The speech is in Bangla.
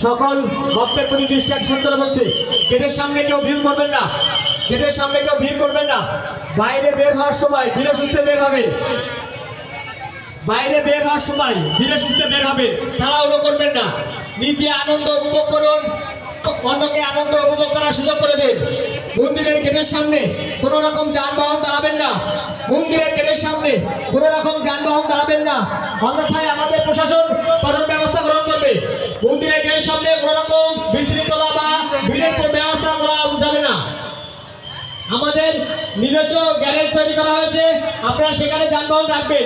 সকল ভক্তের প্রতি দৃষ্টি আকর্ষণ করে বলছি, গেটের সামনে কেউ ভিড় করবেন না, গেটের সামনে কেউ ভিড় করবেন না। বাইরে বের হওয়ার সময় ধীরে সুস্থে বের হবে, বাইরে বের হওয়ার সময় ধীরে সুস্থে বের হবে, তাড়াহুড়ো করবেন না। নিজে আনন্দ উপভোগ করুন, অন্যকে আনন্দ উপভোগ করার সুযোগ করে দিন। মন্দিরের গেটের সামনে কোনো রকম যানবাহন দাঁড়াবেন না, মন্দিরের গেটের সামনে কোনো রকম যানবাহন দাঁড়াবেন না, অন্যথায় আমাদের প্রশাসন কঠোর ব্যবস্থা গ্রহণ করবে। মন্দিরের গেটের সামনে কোনো রকম বিশৃঙ্খলা বা ভিড়ের ব্যবস্থা করা যাবে না। আমাদের নিজস্ব গ্যারেজ তৈরি করা হয়েছে, আপনারা সেখানে যানবাহন রাখবেন।